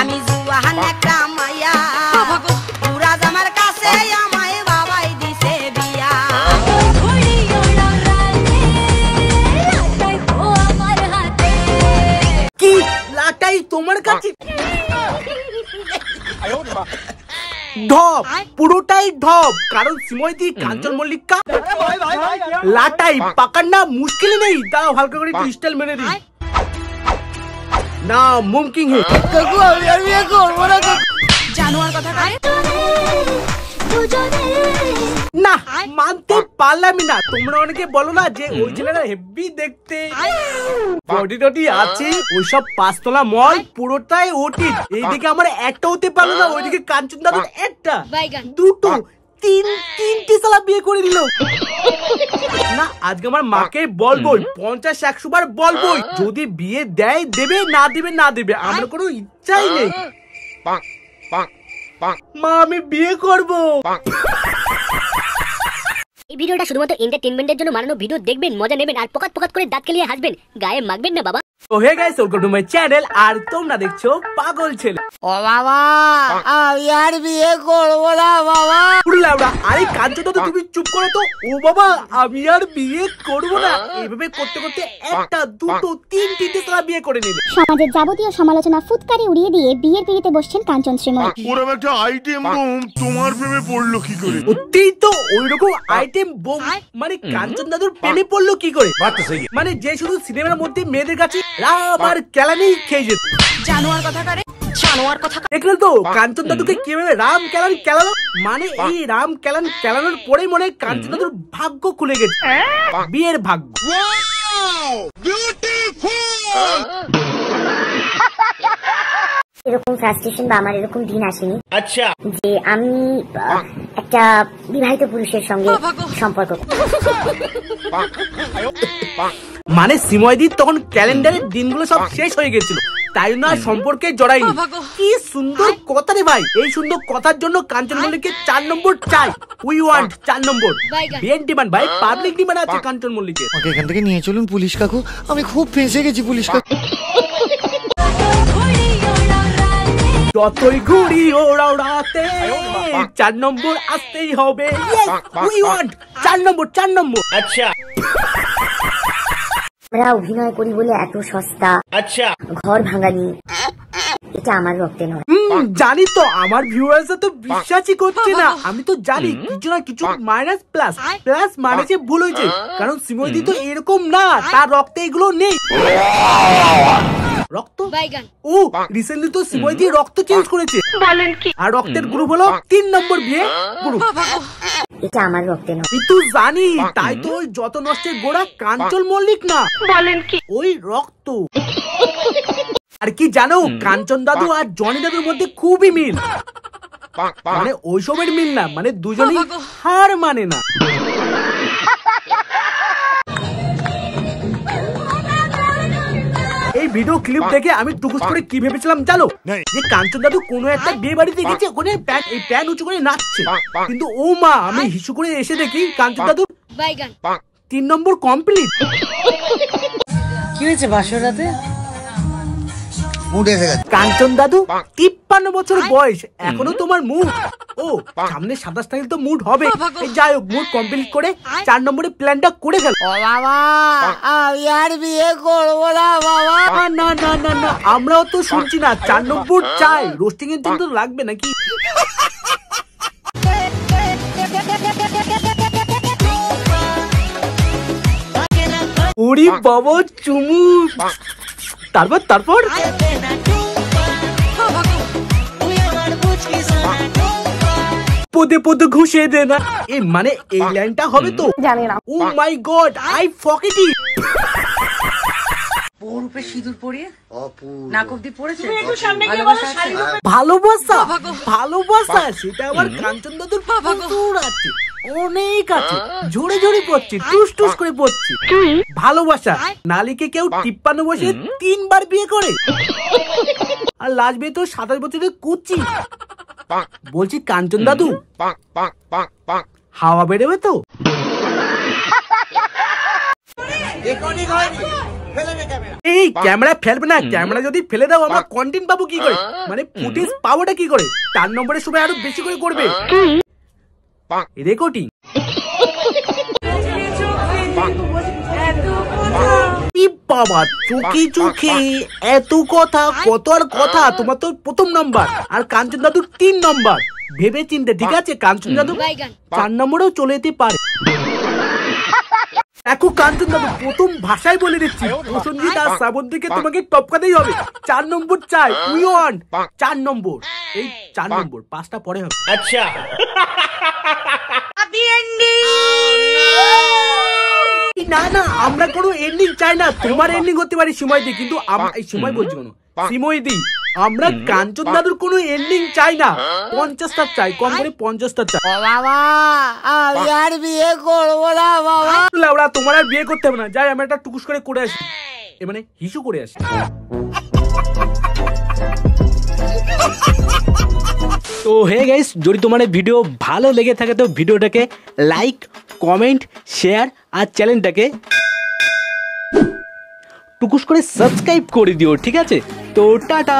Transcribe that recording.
আমি জুয়ান একটা মাইয়া পুরা জামার কাছে আমায় বাবাই দিছে বিয়া। কি লাটাই তোমার কাছে? ঢপ, পুরোটাই ঢপ। কারণ সিময়দি কাঞ্চন মল্লিকা লাটাই পাকান্না মুশকিল নেই। দাও হালকা করে ক্রিস্টাল মেরে দিই না, মুমকিন হে। কাকু আমি আর বিয়ে করব না কাকু। জানোয়ার কথা কারে না মানতে পারলাম না। তোমরা অনেকে বলো না যে ওই ছেলেটা হেভি দেখতে, বডি টডি আছে, ওইসব পাঁচতলা মল পুরোটাই ওটি। এইদিকে আমার একটা হতে পারলো না, ওইদিকে কাঞ্চন দাদুর একটা, দুটো, তিনটি সালা বিয়ে করে দিল। না আজকে আমার মাকে বলবোই, 50-100 বার বলবোই, যদি বিয়ে দেয় দেবে, না দেবে না দেবে, আমার কোনো ইচ্ছাই নেই। মা আমি বিয়ে করবো। এই ভিডিওটা শুধুমাত্র এন্টারটেইনমেন্টের জন্য বানানো ভিডিও। দেখবেন, মজা নেবেন আর পকাত পকাত করে দাঁত কেলিয়ে হাসবেন, গায়ে মাখবেন না বাবা। তো hey guys, welcome to my channel. আর তোমরা দেখছো পাগল ছেলে। ও বাবা আমি আর বিয়ে করবো না বাবা। আরে কাঞ্চন দাদু তুমি চুপ করো তো। ও বাবা আমি আর বিয়ে করবো না। এইভাবে করতে করতে একটা, দুটো, তিনটে সালা বিয়ে করে নিলে। সমাজের যাবতীয় সমালোচনা ফুৎকারে উড়িয়ে দিয়ে বিয়ের পিড়িতে বসছেন কাঞ্চন শ্রীময়। ওরকম একটা আইটেম বোম তোমার প্রেমে পড়লো কি করে? সত্যিই তো ওইরকম আইটেম বোম। মানে কাঞ্চন দাদুর প্রেমে পড়লো কি করে? মানে যে শুধু সিনেমার মধ্যে মেয়েদের কাছে রাম আর কেলানি খেয়ে যেত। জানোয়ার কথা কারে, জানোয়ার কথা দেখলেন তো কাঞ্চন দাদুকে কিভাবে রাম কেলান কেলানো। মানে এই রাম কেলান কেলানোর পরেই মনে হয় কাঞ্চন দাদুর ভাগ্য খুলে গেছে, বিয়ের ভাগ্য। এরকম ফ্রাস্ট্রেশন বা আমার এরকম দিন আসেনি আচ্ছা যে আমি একটা বিবাহিত পুরুষের সঙ্গে সম্পর্ক। মানে সিময়দির তখন ক্যালেন্ডারের দিনগুলো সব শেষ হয়ে গেছিল, তাই জন্য আর সম্পর্কে জড়াইনি। কি সুন্দর কথা রে ভাই। এই সুন্দর কথার জন্য কাঞ্চন মল্লিককে 4 নম্বর চাই। উই ওয়ান্ট 4 নম্বর। বিএন ডিমান্ড ভাই, পাবলিক ডিমান্ড আছে কাঞ্চন মল্লিকের। ওকে এখান থেকে নিয়ে চলুন পুলিশ কাকু, আমি খুব ফেঁসে গেছি পুলিশ কাকু। যতই ঘুরি ওড়াতে 4 নম্বর আসতেই হবে। উই ওয়ান্ট 4 নম্বর, 4 নম্বর। আচ্ছা আমরা অভিনয় করি বলে এত সস্তা, আচ্ছা ঘর ভাঙানি, এটা আমার রক্তে নয়। জানি তো, আমার ভিউয়ার্স তো বিশ্বাসই করছে না। আমি তো জানি কিছু না কিছু মাইনাস প্লাস, প্লাস মাইনাসে ভুল হয়েছে। কারণ সিময়দি তো এরকম না, তার রক্তে এগুলো নেই। রক্ত ও রিসেন্টলি তো সিময়দি রক্ত চেঞ্জ করেছে। বলেন কি? আর রক্তের গ্রুপ হলো 3 নম্বর বিয়ে গ্রুপ। এটা আমার রক্তে নয়। কিন্তু জানি, তাই তো ওই যত নষ্টের গোড়া কাঞ্চন মল্লিক না। বলেন কি? ওই রক্ত। আর কি জানো, কাঞ্চন দাদু আর জনি দাদুর মধ্যে খুবই মিল। মানে ওইসবের মিল না, মানে দুজনেই হার মানে না। এই ভিডিও ক্লিপ দেখে আমি টুকুস করে কি ভেবেছিলাম জানো, যে কাঞ্চন দাদু কোনো একটা বিয়ে বাড়িতে গেছে, ওখানে প্যান উঁচু করে নাচছে। কিন্তু ও মা, আমি হিসু করে এসে দেখি কাঞ্চন দাদু 3 নম্বর কমপ্লিট। কি হয়েছে বাসরাতে? কাঞ্চন দাদু 53 বছর বয়স, এখনো তোমার মুড। ও সামনে 27 তারিখ তো মুড হবে। যাই হোক, মুড কমপ্লিট করে 4 নম্বরের প্ল্যানটা করে ফেল। ও বাবা আমি আর বিয়ে করবো না বাবা। না না না না, আমরাও তো শুনছি না। 4 নম্বর চাই, রোস্টিং এর জন্য তো লাগবে নাকি? ওরে বাবা চুমু। তারপর পদে পদে ঘুষে দে না। এ মানে এই লাইনটা হবে তো? জানি না। ও মাই গড, আই ফরগেট ইট। ওর উপরে সিঁদুর পরিয়ে নাক অব্দি পড়েছে। ভালোবাসা, ভালোবাসা সেটা আমার কাঞ্চন দাদুর প্রচুর আছে, অনেক আছে। ঝরে ঝরে পড়ছে, টুস টুস করে পড়ছে। ভালোবাসা নালিকে কেউ 53 বছরে 3 বার বিয়ে করে, আর লাস্ট বিয়ে তো 27 বছরের কুচি। বলছি কাঞ্চন দাদু হাওয়া বেরোবে তো? এই ক্যামেরা ফেলবে না, ক্যামেরা যদি ফেলে দাও আমরা কন্টেন্ট পাবো কি করে, মানে ফুটেজ পাবোটা কি করে? 4 নম্বরের সময় আরো বেশি করে করবে রেকর্ডিং। বাবা চোখে চোখে এত কথা, কত আর কথা। তোমার তো 1ম নাম্বার আর কাঞ্চন দাদুর 3 নম্বর। ভেবে চিনতে, ঠিক আছে? কাঞ্চন দাদু 4 নম্বরেও চলে যেতে পারে। দেখো কাঞ্চন দাদু, 1ম ভাষায় বলে দিচ্ছি, প্রসেনজিৎ আর শ্রাবন্তীকে তোমাকে টপকাতেই হবে। 4 নম্বর চাই, উই ওয়ান্ট 4 নম্বর। এই 4 নম্বর, 5টা পরে হবে। আচ্ছা না না, আমরা কোনো এন্ডিং চাই না। তোমার এন্ডিং হতে পারে সময় দিই, কিন্তু এই সময় বলছি কোনো সময় দিই, আমরা কাঞ্চন দাদুর কোনো এন্ডিং চাই না। 50টা চাই, কম করে 50টা চাই। বাবা আমি আর বিয়ে করবো না বাবা। লাউড়া, তোমার আর বিয়ে করতে হবে না। যাই আমরা একটা টুকুস করে আসি, মানে হিসু করে আসি। তো হে গাইস, যদি তোমার এই ভিডিও ভালো লেগে থাকে তো ভিডিওটাকে লাইক, কমেন্ট, শেয়ার আর চ্যানেলটাকে টুকুস করে সাবস্ক্রাইব করে দিও, ঠিক আছে? তো টাটা।